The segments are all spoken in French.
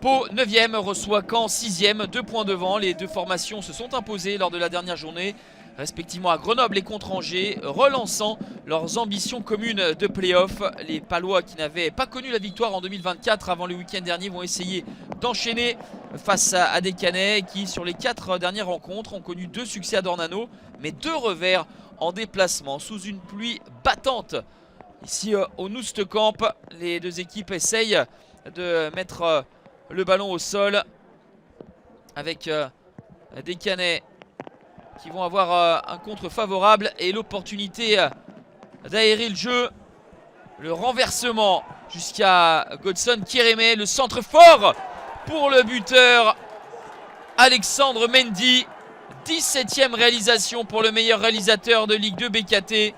Pau 9e reçoit Caen 6e, 2 points devant. Les deux formations se sont imposées lors de la dernière journée, respectivement à Grenoble et contre Angers, relançant leurs ambitions communes de play-off. Les Palois, qui n'avaient pas connu la victoire en 2024 avant le week-end dernier, vont essayer d'enchaîner face à des Canets qui, sur les 4 dernières rencontres, ont connu 2 succès à Dornano, mais 2 revers en déplacement sous une pluie battante. Ici au Noustecamp, les deux équipes essayent de mettre le ballon au sol avec des Canets qui vont avoir un contre favorable et l'opportunité d'aérer le jeu. Le renversement jusqu'à Godson Kérémé, le centre fort pour le buteur Alexandre Mendy. 17e réalisation pour le meilleur réalisateur de Ligue 2 BKT,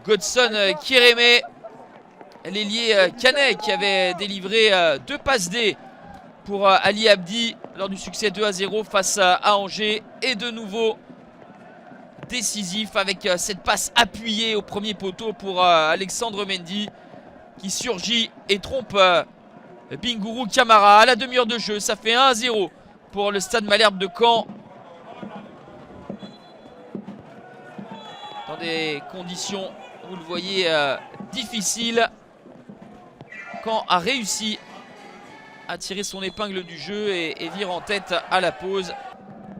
Godson Kérémé. L'ailier Canet qui avait délivré 2 passes D pour Ali Abdi lors du succès 2-0 face à Angers. Et de nouveau décisif avec cette passe appuyée au premier poteau pour Alexandre Mendy qui surgit et trompe Bingourou Kamara à la demi-heure de jeu. Ça fait 1-0 pour le Stade Malherbe de Caen, dans des conditions, vous le voyez, difficiles. Caen a réussi à tirer son épingle du jeu et vire en tête à la pause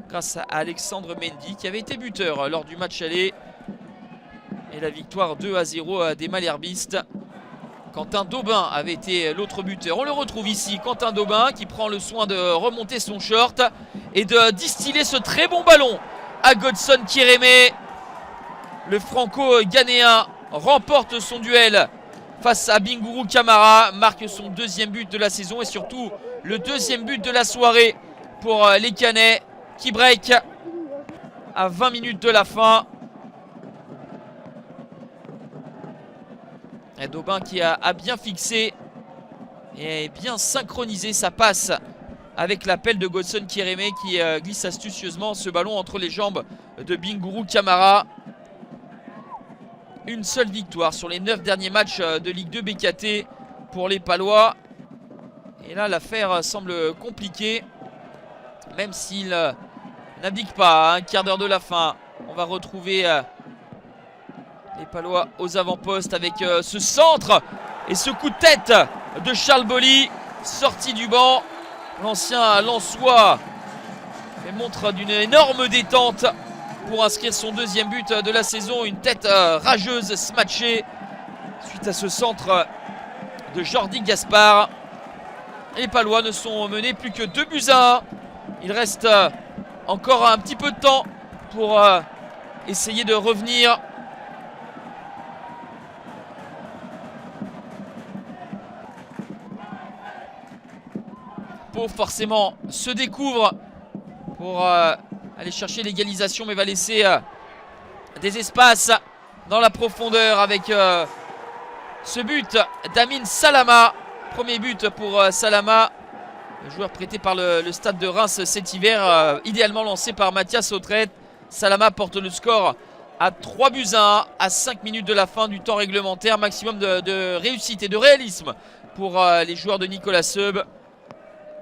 grâce à Alexandre Mendy qui avait été buteur lors du match aller. Et la victoire 2-0 des Malherbistes. Quentin Daubin avait été l'autre buteur. On le retrouve ici, Quentin Daubin qui prend le soin de remonter son short et de distiller ce très bon ballon à Godson Kérémé. Le franco-ghanéen remporte son duel face à Bingourou Kamara, marque son 2e but de la saison et surtout le 2e but de la soirée pour les Canets qui break à 20 minutes de la fin. Et Daubin qui a bien fixé et bien synchronisé sa passe avec l'appel de Godson Kérémé qui glisse astucieusement ce ballon entre les jambes de Bingourou Kamara. Une seule victoire sur les 9 derniers matchs de Ligue 2 BKT pour les Palois. Et là, l'affaire semble compliquée, même s'il n'abdique pas à un quart d'heure de la fin. On va retrouver les Palois aux avant-postes avec ce centre et ce coup de tête de Charles Bolly, sorti du banc. L'ancien Lensois fait montre d'une énorme détente pour inscrire son 2e but de la saison. Une tête rageuse, smatchée suite à ce centre de Jordi Gaspard. Les Palois ne sont menés plus que 2-1. Il reste encore un petit peu de temps pour essayer de revenir. Pau forcément se découvre pour aller chercher l'égalisation, mais va laisser des espaces dans la profondeur avec ce but d'Amin Salama. Premier but pour Salama, le joueur prêté par le Stade de Reims cet hiver, idéalement lancé par Mathias Autrette. Salama porte le score à 3-1 à 5 minutes de la fin du temps réglementaire. Maximum de réussite et de réalisme pour les joueurs de Nicolas Seub.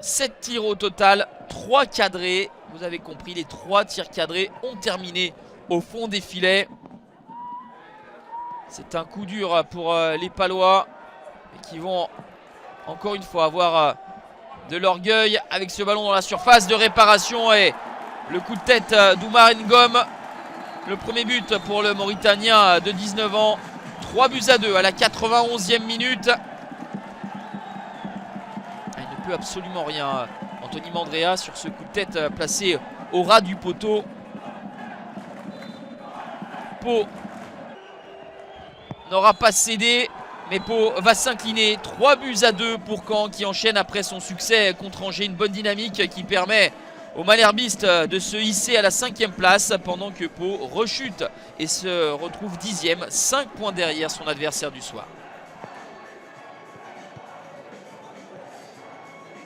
7 tirs au total, 3 cadrés. Vous avez compris, les 3 tirs cadrés ont terminé au fond des filets. C'est un coup dur pour les Palois qui vont encore une fois avoir de l'orgueil avec ce ballon dans la surface de réparation et le coup de tête d'Oumar Ngom. Le premier but pour le Mauritanien de 19 ans. 3-2 à la 91e minute. Il ne peut absolument rien, Anthony Mandrea, sur ce coup de tête placé au ras du poteau. Pau n'aura pas cédé, mais Pau va s'incliner. 3-2 pour Caen qui enchaîne après son succès contre Angers. Une bonne dynamique qui permet aux Malherbistes de se hisser à la 5e place pendant que Pau rechute et se retrouve 10e, 5 points derrière son adversaire du soir.